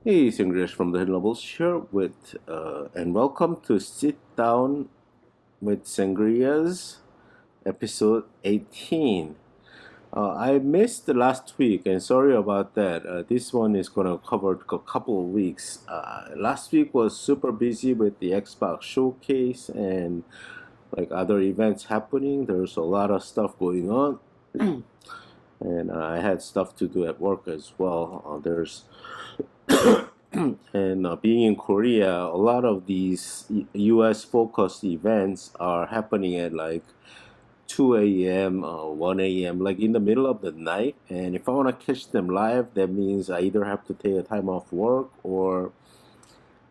Hey, Sangriaz from the Hidden Levels here and welcome to Sit Down with Sangriaz, episode 18. I missed the last week and sorry about that. This one is going to cover a couple of weeks. Last week was super busy with the Xbox showcase and like other events happening. There's a lot of stuff going on. And I had stuff to do at work as well. There's and being in Korea, a lot of these U.S. focused events are happening at like 2 a.m., 1 a.m., like in the middle of the night. And if I want to catch them live, that means I either have to take a time off work or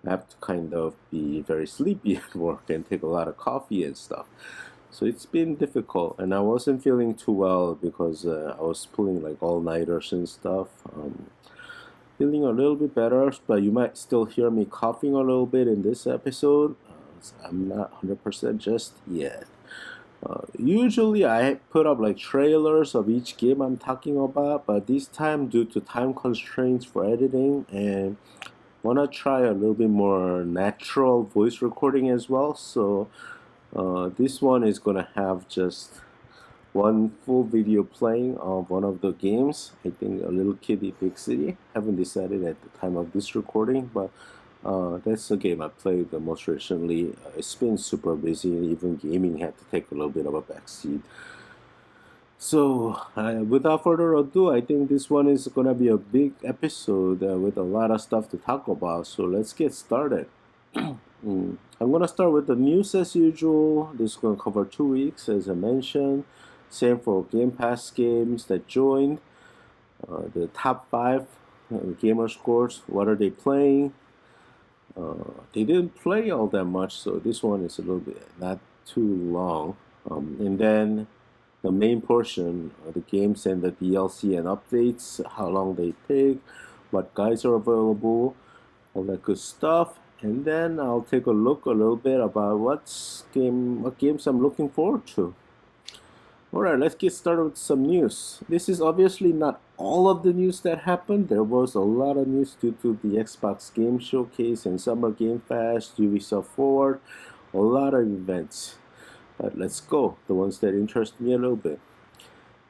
I have to kind of be very sleepy at work and take a lot of coffee and stuff. So it's been difficult, and I wasn't feeling too well because I was pulling like all nighters and stuff. Feeling a little bit better, but you might still hear me coughing a little bit in this episode. I'm not 100% just yet. Usually I put up like trailers of each game I'm talking about, but this time due to time constraints for editing and wanna try a little bit more natural voice recording as well. So this one is gonna have just one full video playing of one of the games. I think A Little Kitty Big City. Haven't decided at the time of this recording, but that's the game I played the most recently. It's been super busy, and even gaming had to take a little bit of a backseat. So, without further ado, I think this one is gonna be a big episode with a lot of stuff to talk about. So let's get started. I'm gonna start with the news as usual. This is gonna cover 2 weeks, as I mentioned. Same for Game Pass games that joined. The top five gamer scores. What are they playing? They didn't play all that much, so this one is a little bit not too long. And then the main portion of the games and the DLC and updates, how long they take, what guides are available, all that good stuff. And then I'll take a look a little bit about what games I'm looking forward to. Alright, let's get started with some news. This is obviously not all of the news that happened. There was a lot of news due to the Xbox Game Showcase and Summer Game Fest, Ubisoft Forward, a lot of events. But let's go, the ones that interest me a little bit.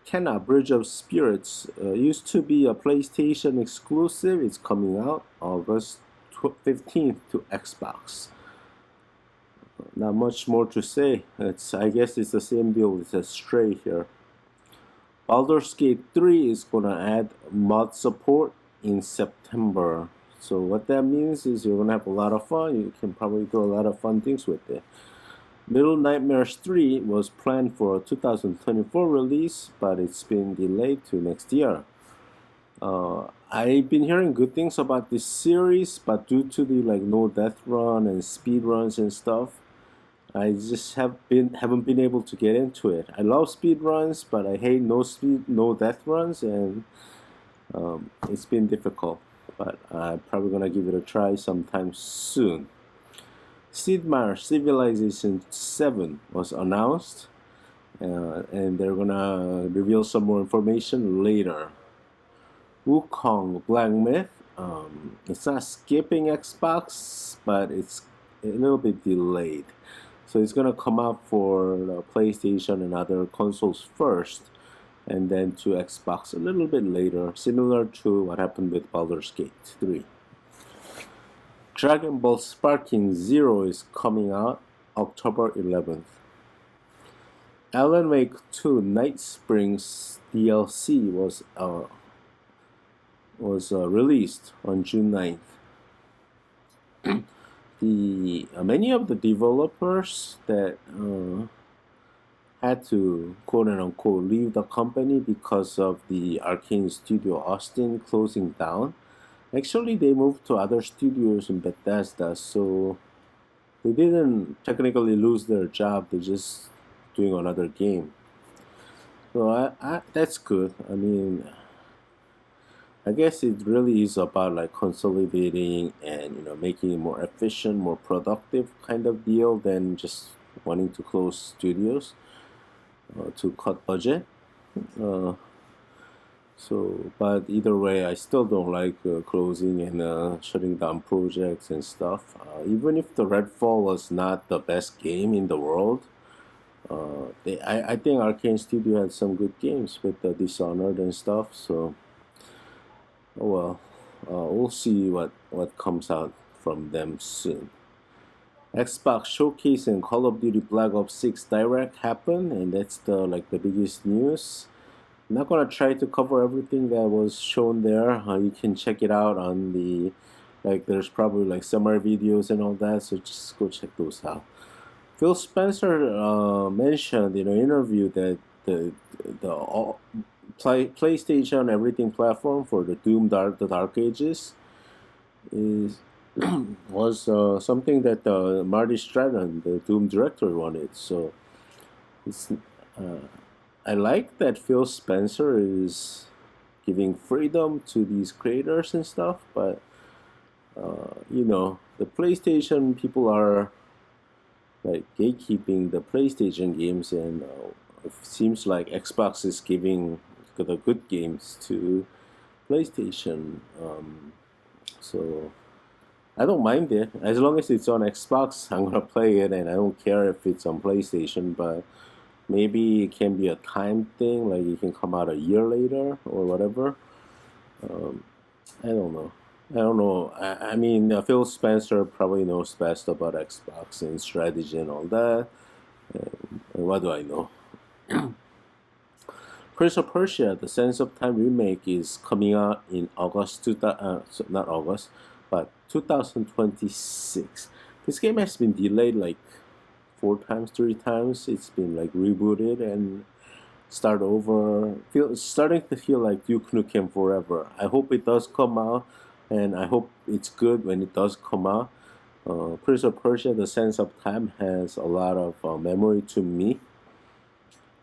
Kenna Bridge of Spirits used to be a PlayStation exclusive. It's coming out August 15th to Xbox. Not much more to say. I guess it's the same deal with a Stray here. Baldur's Gate 3 is gonna add mod support in September. So what that means is you're gonna have a lot of fun. You can probably do a lot of fun things with it. Little Nightmares 3 was planned for a 2024 release, but it's been delayed to next year. I've been hearing good things about this series, but due to the like no death run and speed runs and stuff, I just haven't been able to get into it. I love speed runs, but I hate no death runs, and it's been difficult. But I'm probably gonna give it a try sometime soon. Sid Meier's Civilization 7 was announced, and they're gonna reveal some more information later. Wukong Black Myth. It's not skipping Xbox, but it's a little bit delayed. So it's gonna come out for the PlayStation and other consoles first, and then to Xbox a little bit later, similar to what happened with Baldur's Gate 3. Dragon Ball Sparking Zero is coming out October 11th. Alan Wake 2 Night Springs DLC was released on June 9th. Many of the developers that had to quote unquote leave the company because of the Arcane Studio Austin closing down. Actually, they moved to other studios in Bethesda, so they didn't technically lose their job. They're just doing another game. So that's good. I mean, I guess it really is about like consolidating and making it more efficient, more productive kind of deal than just wanting to close studios to cut budget. So, but either way, I still don't like closing and shutting down projects and stuff. Even if the Redfall was not the best game in the world, I think Arcane Studio had some good games with the Dishonored and stuff. So, oh well, we'll see what comes out from them soon. Xbox Showcase and Call of Duty Black Ops 6 Direct happened, and that's the biggest news. I'm not gonna try to cover everything that was shown there. You can check it out on the there's probably like summary videos and all that, so just go check those out. Phil Spencer mentioned in an interview that the PlayStation everything platform for the Dark Ages is was something that Marty Stratton, the Doom director, wanted. So it's I like that Phil Spencer is giving freedom to these creators and stuff, but the PlayStation people are like gatekeeping the PlayStation games, and it seems like Xbox is giving the good games to PlayStation. So I don't mind it as long as it's on Xbox. I'm gonna play it, and I don't care if it's on PlayStation. But maybe it can be a time thing, like it can come out a year later or whatever. Um, I don't know. I don't know. I mean, Phil Spencer probably knows best about Xbox and strategy and all that. And what do I know? Prince of Persia: The Sands of Time remake is coming out in August. Not August, but 2026. This game has been delayed like four times, three times. It's been like rebooted and start over. It's starting to feel like Duke Nukem Forever. I hope it does come out, and I hope it's good when it does come out. Prince of Persia: The Sands of Time has a lot of memory to me,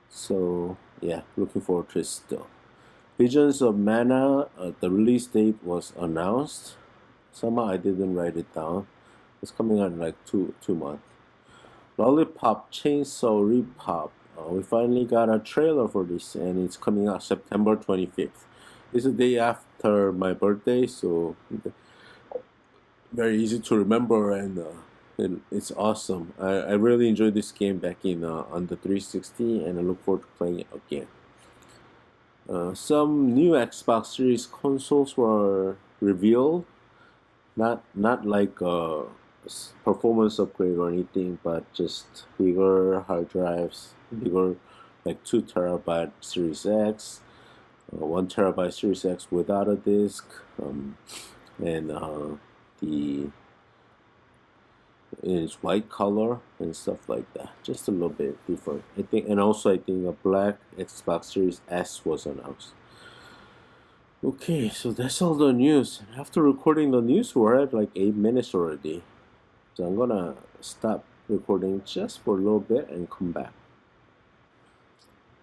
so yeah, looking forward to it still. Visions of Mana, the release date was announced. Somehow I didn't write it down. It's coming out in like two months. Lollipop Chainsaw Repop. We finally got a trailer for this, and it's coming out September 25th. It's the day after my birthday, so very easy to remember, and it's awesome. I really enjoyed this game back in on the 360, and I look forward to playing it again. Some new Xbox Series consoles were revealed. Not like a performance upgrade or anything, but just bigger hard drives, bigger like 2 terabyte Series X, 1 terabyte Series X without a disc, and the it's white color and stuff like that. Just a little bit different, I think. And also, I think a black Xbox Series S was announced. Okay, so that's all the news. After recording the news, we're at like 8 minutes already. So I'm gonna stop recording just for a little bit and come back.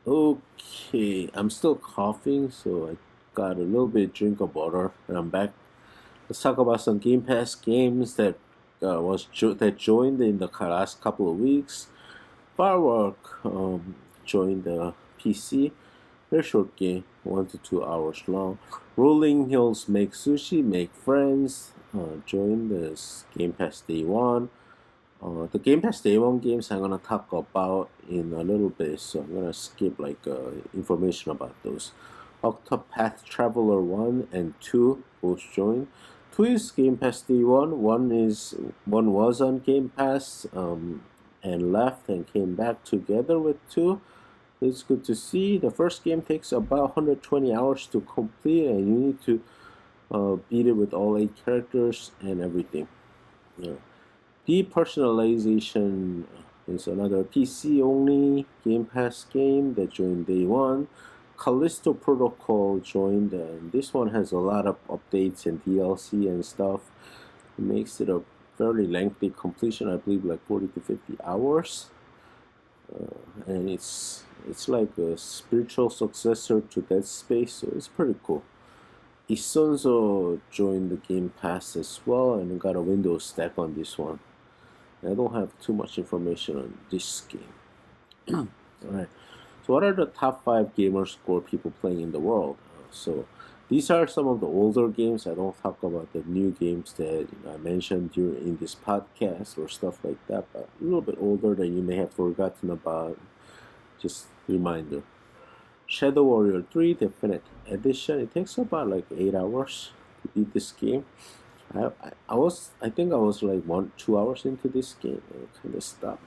Okay, I'm still coughing, so I got a little bit drink of water, and I'm back. Let's talk about some Game Pass games that that joined in the last couple of weeks. Firework joined the PC. Very short game, 1 to 2 hours long. Rolling Hills Make Sushi, Make Friends. Join this Game Pass Day One. The Game Pass Day One games I'm gonna talk about in a little bit, so I'm gonna skip like information about those. Octopath Traveler 1 and 2 both joined. 2 is Game Pass Day One. One was on Game Pass and left and came back together with 2. It's good to see. The first game takes about 120 hours to complete, and you need to beat it with all 8 characters and everything. Yeah. Depersonalization is another PC only Game Pass game that joined day one. Callisto Protocol joined, and this one has a lot of updates and DLC and stuff. It makes it a fairly lengthy completion, I believe like 40 to 50 hours. And it's like a spiritual successor to Dead Space, so it's pretty cool. Isonzo joined the Game Pass as well and got a Windows stack on this one. I don't have too much information on this game. Alright, so what are the top 5 gamer score people playing in the world? So these are some of the older games. I don't talk about the new games that I mentioned during in this podcast or stuff like that, but a little bit older that you may have forgotten about. Just reminder. Shadow Warrior 3 Definite Edition. It takes about like 8 hours to beat this game. I think I was like 1 2 hours into this game and kind of stopped.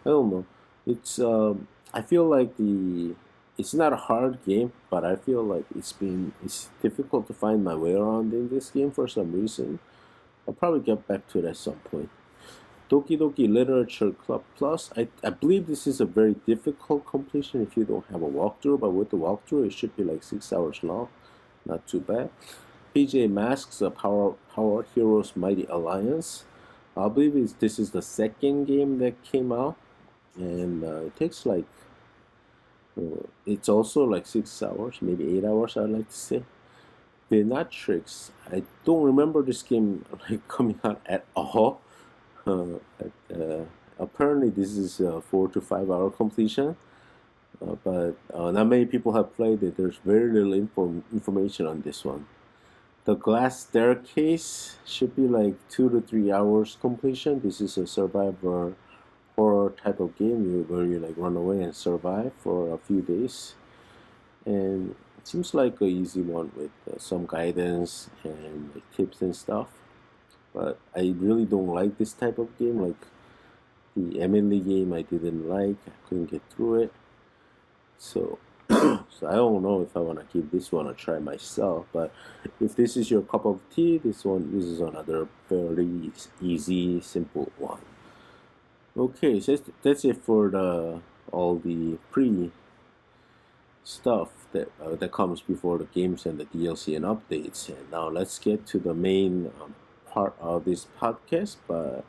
I don't know. It's I feel like the it's not a hard game, but I feel like it's difficult to find my way around in this game for some reason. I'll probably get back to it at some point. Doki Doki Literature Club Plus. I believe this is a very difficult completion if you don't have a walkthrough, but with the walkthrough it should be like 6 hours long. Not too bad. PJ Masks, Power Heroes Mighty Alliance. I believe this is the second game that came out, and it takes like it's also like 6 hours, maybe 8 hours. I'd like to say. Benatrix. I don't remember this game like coming out at all. Uh, Apparently, this is a 4 to 5 hour completion, but not many people have played it. There's very little information on this one. The Glass Staircase should be like 2 to 3 hours completion. This is a survivor horror type of game where you like run away and survive for a few days. And it seems like a easy one with some guidance and like, tips and stuff. But I really don't like this type of game. Like the Emily game, I didn't like. I couldn't get through it. So, so I don't know if I want to give this one a try myself. But if this is your cup of tea, this is another fairly easy, simple one. Okay, so that's it for the all the pre stuff that comes before the games and the DLC and updates. And now let's get to the main part of this podcast. But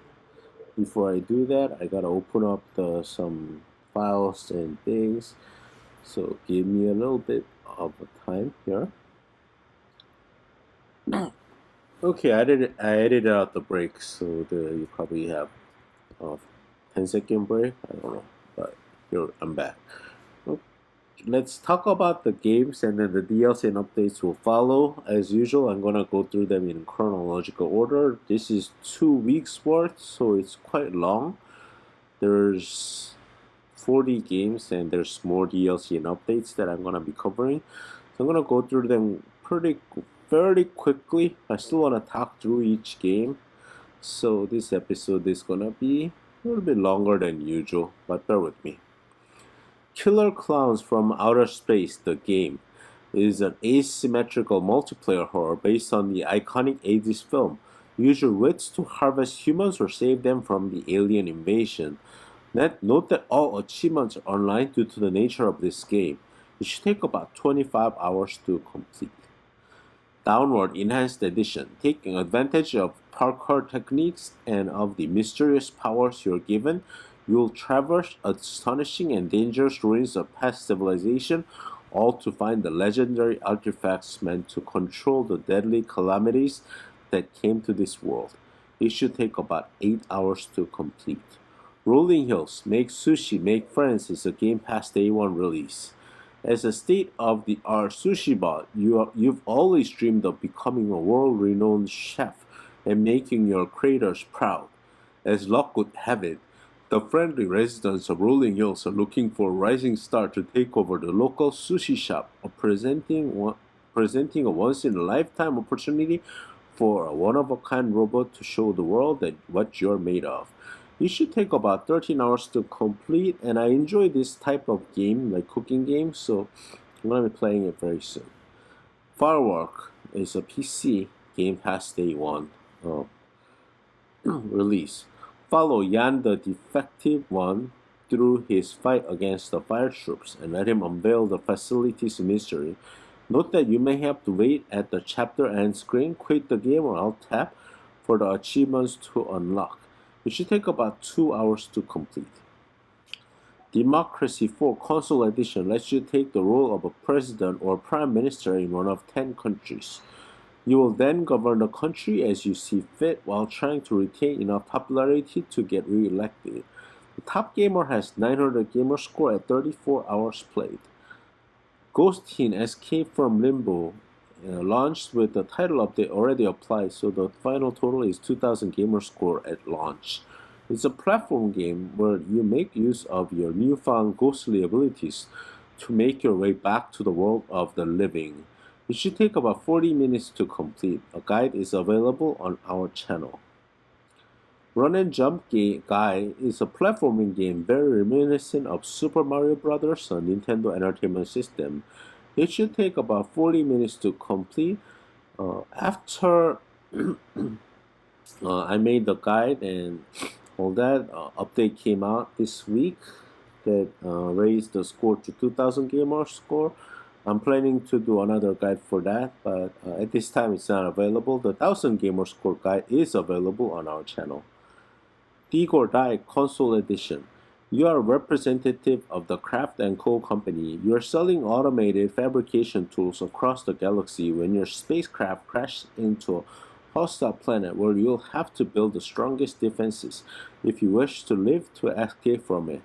before I do that, I gotta open up some files and things. So give me a little bit of time here. Okay, I edited out the break, so you probably have a 10-second break. I don't know, but here I'm back. Okay, let's talk about the games, and then the DLC and updates will follow. As usual, I'm gonna go through them in chronological order. This is 2 weeks worth, so it's quite long. There's 40 games, and there's more DLC and updates that I'm gonna be covering. So I'm gonna go through them fairly quickly. I still wanna talk through each game, so this episode is gonna be a little bit longer than usual, but bear with me. Killer Clowns from Outer Space, the game, is an asymmetrical multiplayer horror based on the iconic 80s film. Use your wits to harvest humans or save them from the alien invasion. Note that all achievements are online due to the nature of this game. It should take about 25 hours to complete. Downward Enhanced Edition, taking advantage of parkour techniques and of the mysterious powers you're given, you'll traverse astonishing and dangerous ruins of past civilization, all to find the legendary artifacts meant to control the deadly calamities that came to this world. It should take about 8 hours to complete. Rolling Hills, Make Sushi, Make Friends is a Game Pass Day 1 release. As a state-of-the-art sushi bot, you've always dreamed of becoming a world-renowned chef and making your creators proud. As luck would have it, the friendly residents of Rolling Hills are looking for a rising star to take over the local sushi shop, presenting a once-in-a-lifetime opportunity for a one-of-a-kind robot to show the world what you're made of. It should take about 13 hours to complete, and I enjoy this type of game, like cooking games, so I'm going to be playing it very soon. Firework is a PC Game Pass Day 1 release. Follow Yan the Defective One through his fight against the fire troops and let him unveil the facility's mystery. Note that you may have to wait at the chapter end screen, quit the game, or alt tab for the achievements to unlock. It should take about 2 hours to complete. Democracy 4 Console Edition lets you take the role of a president or prime minister in one of 10 countries. You will then govern the country as you see fit while trying to retain enough popularity to get re-elected. The top gamer has 900 gamer score at 34 hours played. Ghost Teen Escape from Limbo launched with the title update already applied, so the final total is 2000 gamer score at launch. It's a platform game where you make use of your newfound ghostly abilities to make your way back to the world of the living. It should take about 40 minutes to complete. A guide is available on our channel. Run and Jump Guy is a platforming game very reminiscent of Super Mario Bros. On Nintendo Entertainment System. It should take about 40 minutes to complete. After I made the guide and all that, update came out this week that raised the score to 2000 gamer score. I'm planning to do another guide for that, but at this time it's not available. The 1000 gamer score guide is available on our channel. Dig or Die Console Edition. You are a representative of the Craft & Co. company. You are selling automated fabrication tools across the galaxy when your spacecraft crashes into a hostile planet where you'll have to build the strongest defenses if you wish to live to escape from it.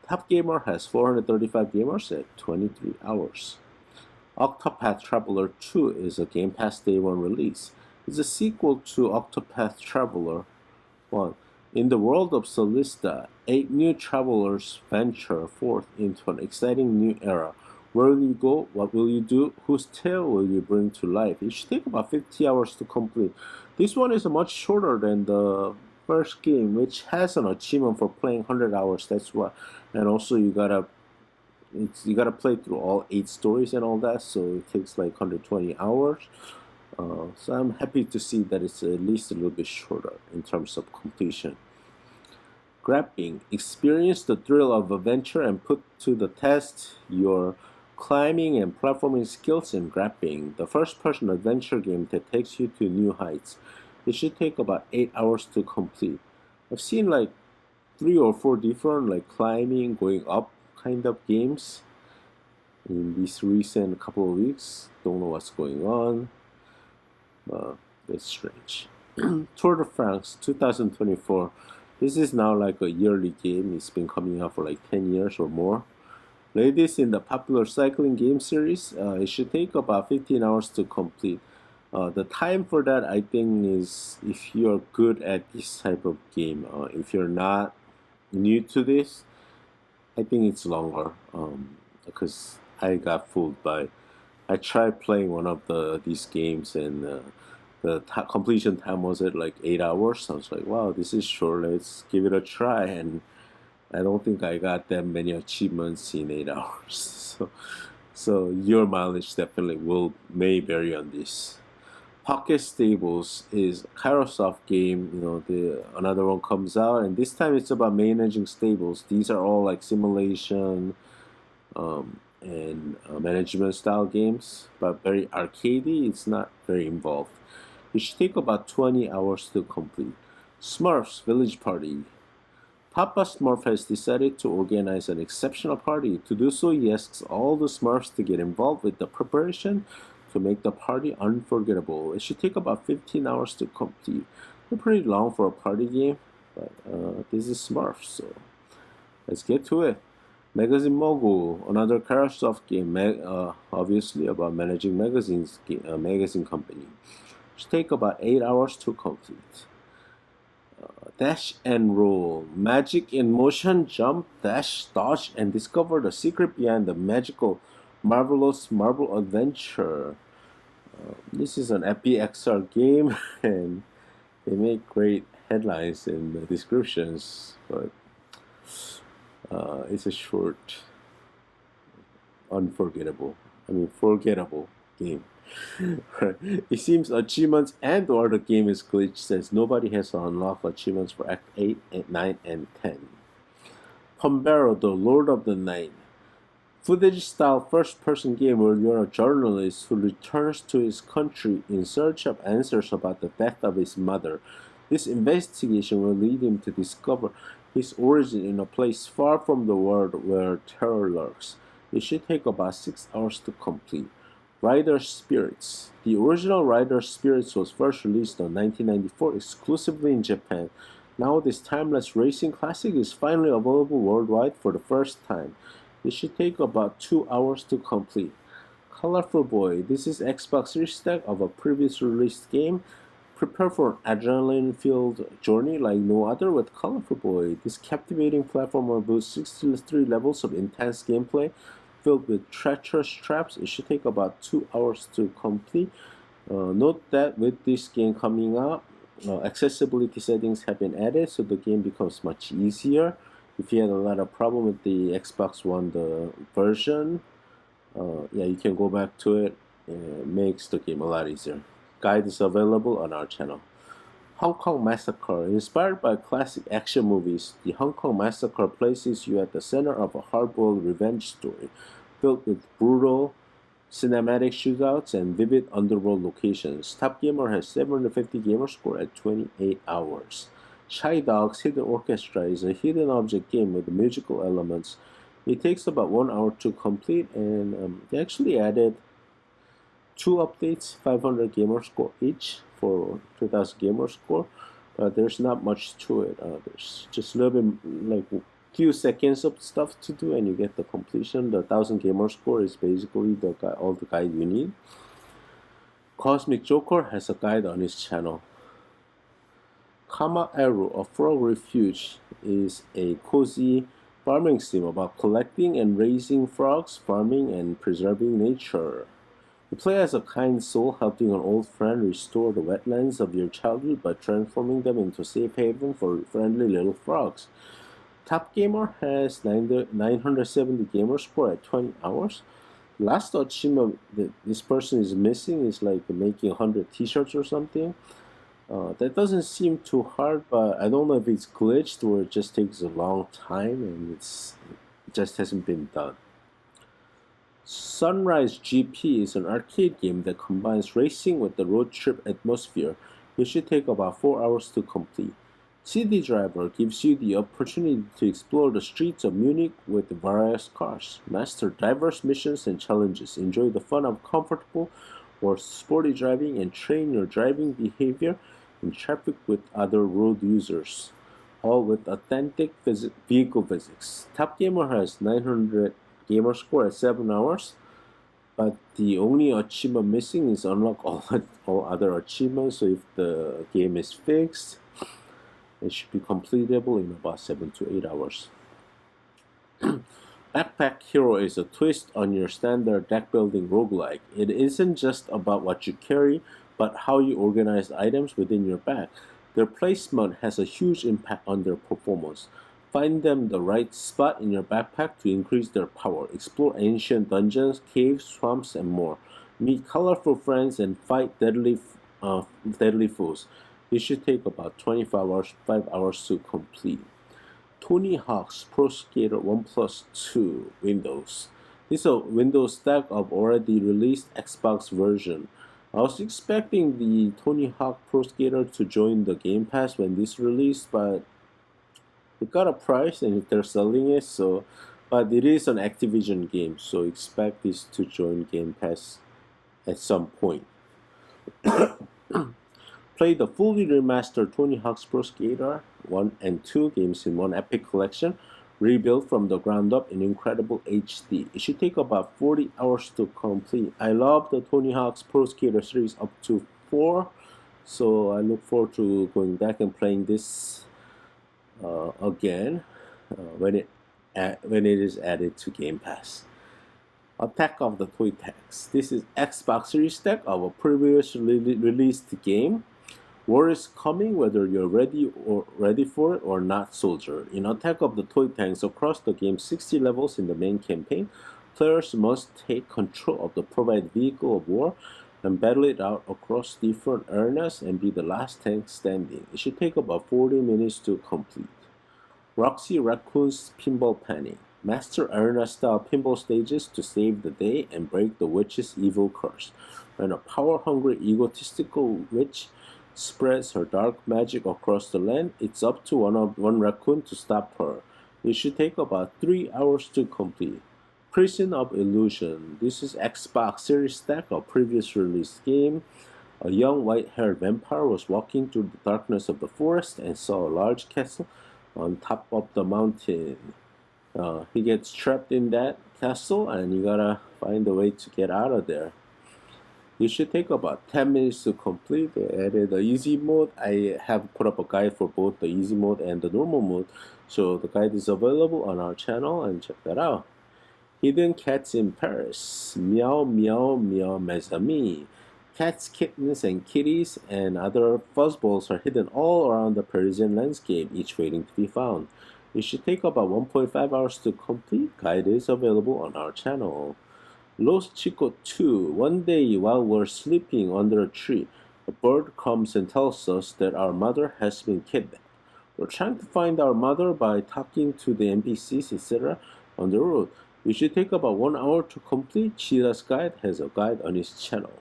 Top Gamer has 435 gamers at 23 hours. Octopath Traveler 2 is a Game Pass Day 1 release. It's a sequel to Octopath Traveler 1. In the world of Solista, 8 new travelers venture forth into an exciting new era. Where will you go? What will you do? Whose tale will you bring to life? It should take about 50 hours to complete. This one is much shorter than the first game, which has an achievement for playing 100 hours. That's why. And also you gotta play through all 8 stories and all that, so it takes like 120 hours. So I'm happy to see that it's at least a little bit shorter in terms of completion. Grappling. Experience the thrill of adventure and put to the test your climbing and platforming skills in grappling. The first-person adventure game that takes you to new heights. It should take about 8 hours to complete. I've seen like 3 or 4 different like climbing, going up kind of games in these recent couple of weeks. Don't know what's going on. That's strange. Tour de France 2024. This is now like a yearly game. It's been coming out for like 10 years or more. Latest in the popular cycling game series. It should take about 15 hours to complete. The time for that, I think, is if you're good at this type of game. If you're not new to this, I think it's longer. Because I got fooled by. I tried playing one of these games and the completion time was at like 8 hours. So I was like, wow, this is short. Let's give it a try. And I don't think I got that many achievements in 8 hours. So your mileage definitely may vary on this. Pocket Stables is Kairosoft game. Another one comes out, and this time it's about managing stables. These are all like simulation and management style games, but very arcadey. It's not very involved. It should take about 20 hours to complete. Smurfs Village Party. Papa Smurf has decided to organize an exceptional party. To do so, he asks all the Smurfs to get involved with the preparation to make the party unforgettable. It should take about 15 hours to complete. They're pretty long for a party game, but this is Smurfs, so let's get to it. Magazine Mogul, another Kairosoft game, obviously about managing magazine company. It should take about 8 hours to complete. Dash and Roll, Magic in Motion, Jump, Dash, Dodge, and discover the secret behind the magical, marvelous Marvel Adventure. This is an EpiXR game, and they make great headlines and descriptions, but it's a short, forgettable game. It seems achievements and/or the game is glitched since nobody has unlocked achievements for Act 8, 9, and 10. Pombero, the Lord of the Night. Footage-style first-person game where you're a journalist who returns to his country in search of answers about the death of his mother. This investigation will lead him to discover his origin in a place far from the world where terror lurks. It should take about 6 hours to complete. Rider Spirits. The original Rider Spirits was first released in 1994 exclusively in Japan. Now this timeless racing classic is finally available worldwide for the first time. It should take about 2 hours to complete. Colorful Boy. This is Xbox Series stack of a previous released game. Prepare for an adrenaline-filled journey like no other with Colorful Boy. This captivating platformer boasts 63 levels of intense gameplay filled with treacherous traps. It should take about 2 hours to complete. Note that with this game coming out, accessibility settings have been added, so the game becomes much easier. If you had a lot of problem with the Xbox One the version, yeah, you can go back to it. It makes the game a lot easier. Guide is available on our channel. Hong Kong Massacre. Inspired by classic action movies, the Hong Kong Massacre places you at the center of a hard-boiled revenge story filled with brutal cinematic shootouts and vivid underworld locations. Top Gamer has 750 gamer score at 28 hours. Shy Dog's Hidden Orchestra is a hidden object game with musical elements. It takes about 1 hour to complete, and they actually added 2 updates, 500 gamer score each for 2000 gamer score. There's not much to it. There's just a little bit, like few seconds of stuff to do, and you get the completion. The 1000 gamer score is basically all the guide you need. Cosmic Joker has a guide on his channel. Kama Eru, a frog refuge, is a cozy farming sim about collecting and raising frogs, farming and preserving nature. You play as a kind soul helping an old friend restore the wetlands of your childhood by transforming them into a safe haven for friendly little frogs. Top Gamer has 970 gamer score at 20 hours. Last achievement that this person is missing is like making 100 t-shirts or something. That doesn't seem too hard, but I don't know if it's glitched or it just takes a long time and it just hasn't been done. Sunrise GP is an arcade game that combines racing with the road trip atmosphere. It should take about 4 hours to complete. City Driver gives you the opportunity to explore the streets of Munich with various cars. Master diverse missions and challenges. Enjoy the fun of comfortable or sporty driving and train your driving behavior in traffic with other road users, all with authentic vehicle physics. Top Gamer has 900 gamer score at 7 hours, but the only achievement missing is unlock all other achievements, so if the game is fixed, it should be completable in about 7 to 8 hours. Backpack Hero is a twist on your standard deck building roguelike. It isn't just about what you carry, but how you organize items within your bag. Their placement has a huge impact on their performance. Find them the right spot in your backpack to increase their power. Explore ancient dungeons, caves, swamps, and more. Meet colorful friends and fight deadly foes. It should take about 5 hours to complete. Tony Hawk's Pro Skater 1 Plus 2 Windows. This is a Windows stack of already released Xbox version. I was expecting the Tony Hawk Pro Skater to join the Game Pass when this released, but it got a price and they're selling it, so but it is an Activision game, so expect this to join Game Pass at some point. Play the fully remastered Tony Hawk's Pro Skater 1 and 2 games in one epic collection, rebuilt from the ground up in incredible HD. It should take about 40 hours to complete. I love the Tony Hawk's Pro Skater series up to 4, so I look forward to going back and playing this again when it is added to Game Pass. Attack of the Toy Tanks. This is Xbox Series stack of a previously released game. War is coming whether you're ready for it or not, soldier. In Attack of the Toy Tanks, across the game's 60 levels in the main campaign, players must take control of the provided vehicle of war and battle it out across different arenas and be the last tank standing. It should take about 40 minutes to complete. Roxy Raccoon's Pinball Panic. Master arena-style pinball stages to save the day and break the witch's evil curse. When a power-hungry, egotistical witch spreads her dark magic across the land, it's up to one raccoon to stop her. It should take about 3 hours to complete. Prison of Illusion. This is Xbox Series stack of previous released game. A young white-haired vampire was walking through the darkness of the forest and saw a large castle on top of the mountain. He gets trapped in that castle, and you gotta find a way to get out of there. You should take about 10 minutes to complete. They added the easy mode. I have put up a guide for both the easy mode and the normal mode. So the guide is available on our channel, and check that out. Hidden cats in Paris. Meow, meow, meow, mes amis. Cats, kittens, and kitties and other fuzzballs are hidden all around the Parisian landscape, each waiting to be found. It should take about 1.5 hours to complete. Guide is available on our channel. Los Chico 2. One day while we're sleeping under a tree, a bird comes and tells us that our mother has been kidnapped. We're trying to find our mother by talking to the NPCs, etc. on the road. We should take about 1 hour to complete. Cheetah's Guide has a guide on his channel.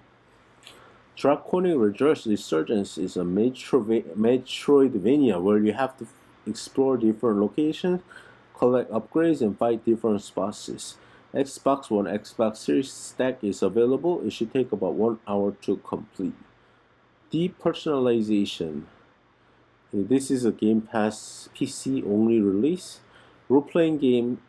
Draconic Resurgence is a Metroidvania where you have to explore different locations, collect upgrades, and fight different bosses. Xbox One, Xbox Series stack is available. It should take about 1 hour to complete. Depersonalization. This is a Game Pass PC only release. Role playing game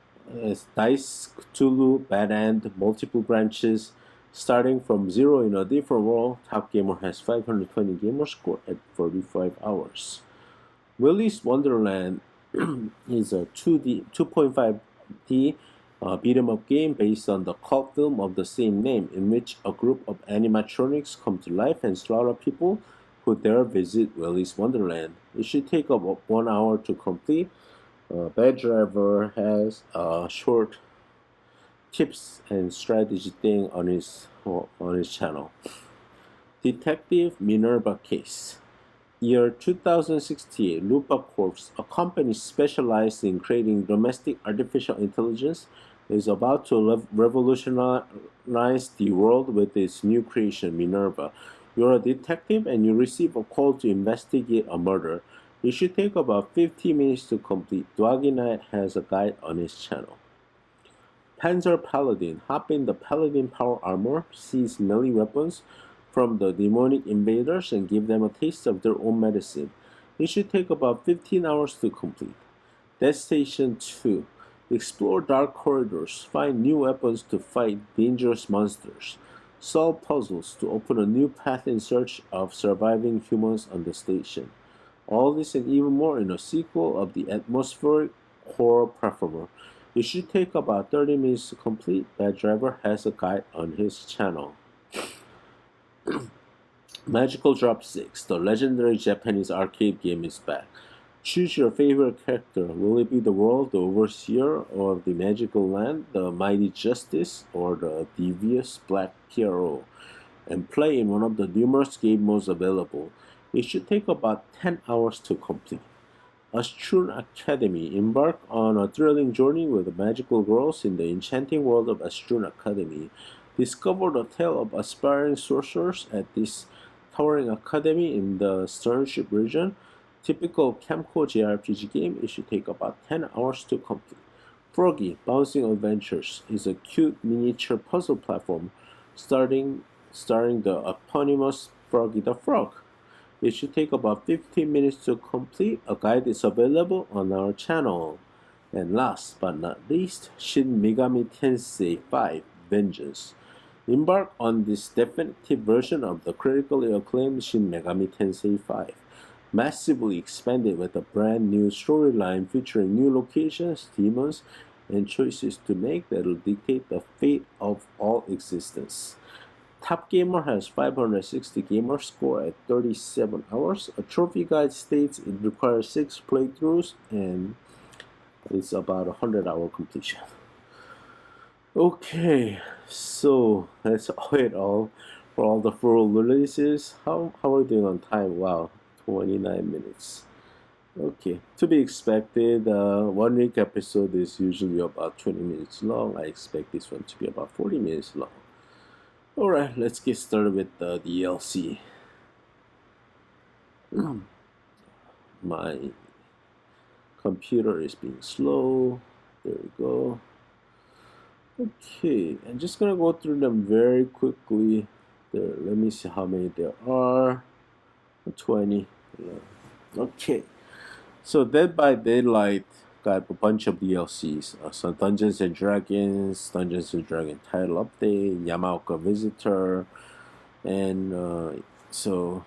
as Dice Cthulhu, Bad End, multiple branches, starting from zero in a different world. Top Gamer has 520 gamer score at 45 hours. Willy's Wonderland is a 2.5D beat 'em up game based on the cult film of the same name, in which a group of animatronics come to life and slaughter people who dare visit Willy's Wonderland. It should take about 1 hour to complete. Bad Driver has short tips and strategy thing on his channel. Detective Minerva Case. Year 2068, Lupa Corps, a company specialized in creating domestic artificial intelligence, is about to revolutionize the world with its new creation, Minerva. You're a detective and you receive a call to investigate a murder. It should take about 15 minutes to complete. Doggy Knight has a guide on his channel. Panzer Paladin. Hop in the Paladin power armor, seize melee weapons from the demonic invaders, and give them a taste of their own medicine. It should take about 15 hours to complete. Death Station 2. Explore dark corridors, find new weapons to fight dangerous monsters, solve puzzles to open a new path in search of surviving humans on the station. All this and even more in a sequel of the atmospheric horror platformer. It should take about 30 minutes to complete. Bad Driver has a guide on his channel. Magical Drop 6, the legendary Japanese arcade game, is back. Choose your favorite character. Will it be the world, the overseer, or the magical land, the mighty justice, or the devious black PRO? And play in one of the numerous game modes available. It should take about 10 hours to complete. Astrun Academy. Embark on a thrilling journey with the magical girls in the enchanting world of Astrun Academy. Discover the tale of aspiring sorcerers at this towering academy in the Sternship region. Typical Camco JRPG game, it should take about 10 hours to complete. Froggy Bouncing Adventures is a cute miniature puzzle platform starring the eponymous Froggy the Frog. It should take about 15 minutes to complete. A guide is available on our channel. And last but not least, Shin Megami Tensei 5 Vengeance. Embark on this definitive version of the critically acclaimed Shin Megami Tensei 5. Massively expanded with a brand new storyline featuring new locations, demons, and choices to make that will dictate the fate of all existence. Top Gamer has 560 gamer score at 37 hours. A trophy guide states it requires 6 playthroughs and it's about 100-hour completion. Okay, so that's all for all the full releases. How are we doing on time? Wow, 29 minutes. Okay, to be expected. 1 week episode is usually about 20 minutes long. I expect this one to be about 40 minutes long. Alright, let's get started with the DLC. My computer is being slow. There we go. Okay, I'm just gonna go through them very quickly. There, let me see how many there are. 20. Yeah. Okay. So Dead by Daylight got a bunch of DLCs. So Dungeons and Dragons title update, Yamaoka Visitor, and so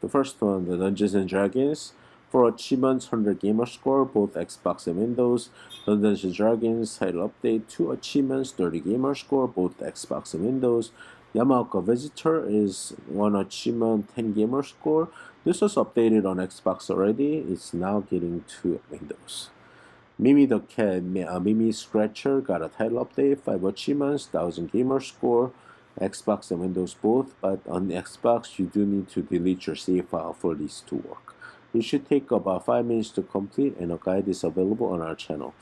the first one, the Dungeons and Dragons. For achievements, 100 gamer score, both Xbox and Windows. Dungeons and Dragons title update, 2 achievements, 30 gamer score, both Xbox and Windows. Yamaoka Visitor is 1 achievement, 10 gamer score. This was updated on Xbox already. It's now getting to Windows. Mimi the Cat, Mimi Scratcher got a title update, 5 achievements, 1000 gamer score, Xbox and Windows both, but on the Xbox you do need to delete your save file for these to work. It should take about 5 minutes to complete, and a guide is available on our channel.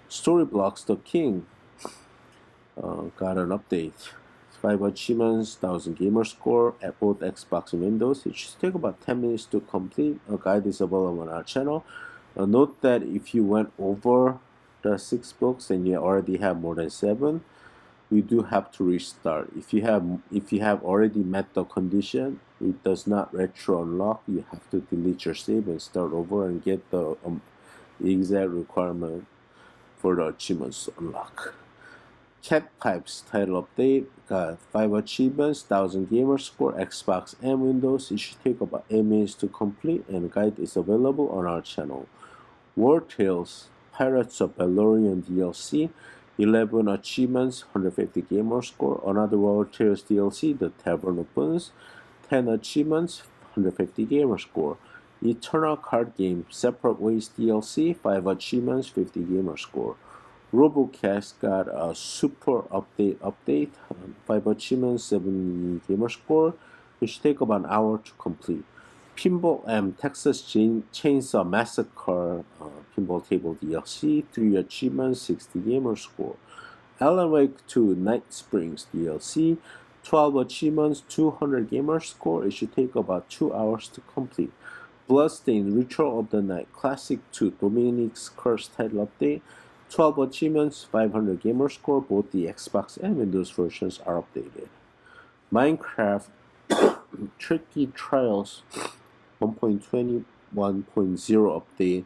Storyblocks the King got an update. 5 achievements, 1000 gamer score at both Xbox and Windows. It should take about 10 minutes to complete. A guide is available on our channel. Note that if you went over the 6 books and you already have more than 7, you do have to restart. If you have already met the condition, it does not retro unlock. You have to delete your save and start over and get the exact requirement for the achievements to unlock. Cat Pipes title update got 5 achievements, 1000 gamer score, Xbox and Windows. It should take about 8 minutes to complete, and a guide is available on our channel. War Tales Pirates of Valorian DLC, 11 achievements, 150 gamer score. Another War Tales DLC, The Tavern Opens, 10 achievements, 150 gamer score. Eternal Card Game Separate Ways DLC, 5 achievements, 50 gamer score. RoboCast got a super update, 5 achievements, 70 gamer score. It should take about an hour to complete. Pinball M Texas Chainsaw Massacre Pinball Table DLC, 3 achievements, 60 gamer score. Alan Wake 2 Night Springs DLC, 12 achievements, 200 gamer score. It should take about 2 hours to complete. Bloodstained Ritual of the Night Classic 2 Dominic's Curse title update, 12 achievements, 500 gamer score. Both the Xbox and Windows versions are updated. Minecraft Tricky Trials 1.21.0 update.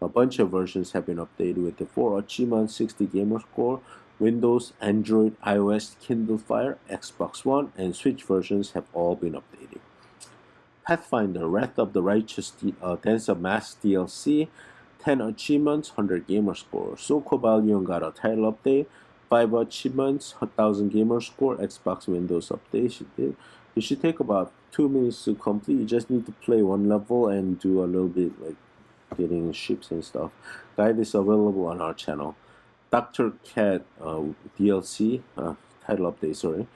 A bunch of versions have been updated with the 4 achievements, 60 gamer score. Windows, Android, iOS, Kindle Fire, Xbox One, and Switch versions have all been updated. Pathfinder Wrath of the Righteous Dance of Mass DLC, 10 achievements, 100 gamer score. Soko Valion got a title update, 5 achievements, 1000 gamer score, Xbox Windows update. It should take about 2 minutes to complete. You just need to play one level and do a little bit like getting ships and stuff. Guide is available on our channel. Dr. Cat DLC, title update, sorry.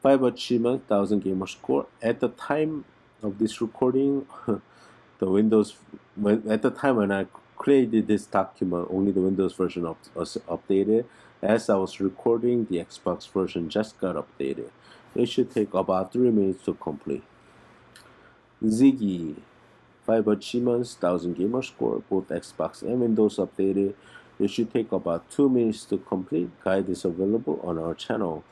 5 achievements, 1000 gamer score. At the time of this recording, at the time when I created this document, only the Windows version was updated. As I was recording, the Xbox version just got updated. It should take about 3 minutes to complete. Ziggy, 5 achievements, 1000 gamer score, both Xbox and Windows updated. It should take about 2 minutes to complete. Guide is available on our channel.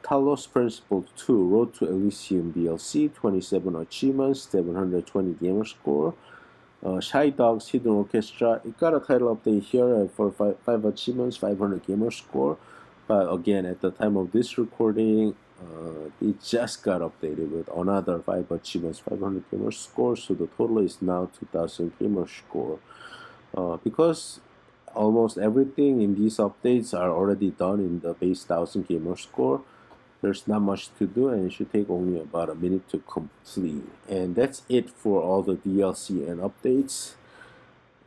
Talos Principle 2 Road to Elysium DLC, 27 achievements, 720 gamer score. Shy Dog's Hidden Orchestra, it got a title update here for 5 achievements, 500 gamer score. But again, at the time of this recording, it just got updated with another 5 achievements, 500 gamer score. So the total is now 2000 gamer score. Because almost everything in these updates are already done in the base 1000 gamer score, there's not much to do, and it should take only about a minute to complete. And that's it for all the DLC and updates.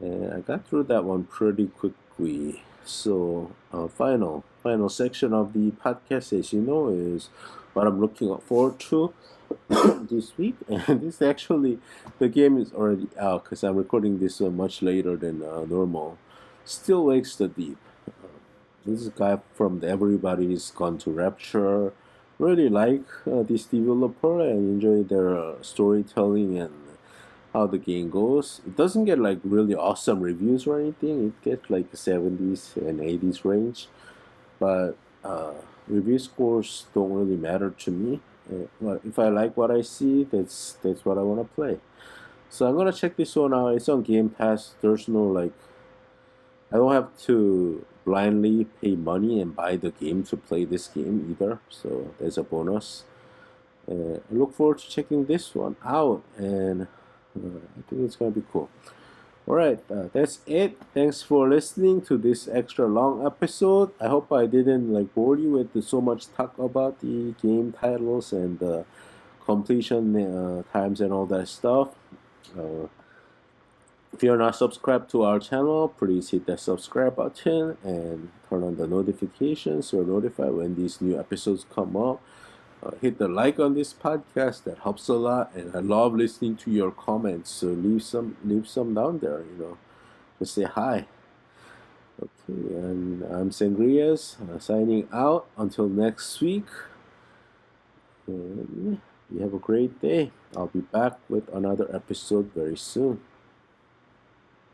And I got through that one pretty quickly. So final section of the podcast, as you know, is what I'm looking forward to this week. And this actually, the game is already out because I'm recording this much later than normal. Still Wakes the Deep. This is a guy from the Everybody's Gone to Rapture. Really like this developer and enjoy their storytelling and how the game goes. It doesn't get like really awesome reviews or anything. It gets like 70s and 80s range, but review scores don't really matter to me. If I like what I see, that's what I want to play. So I'm gonna check this one out. It's on Game Pass. There's no like I don't have to blindly pay money and buy the game to play this game either. So there's a bonus. I look forward to checking this one out, and I think it's gonna be cool. All right, that's it. Thanks for listening to this extra long episode. I hope I didn't like bore you with so much talk about the game titles and the completion times and all that stuff. Uh, if you're not subscribed to our channel, please hit that subscribe button and turn on the notifications so you're notified when these new episodes come up. Hit the like on this podcast, that helps a lot, and I love listening to your comments. So leave some down there. Just say hi. Okay, and I'm Sangriaz, signing out until next week. And you have a great day. I'll be back with another episode very soon.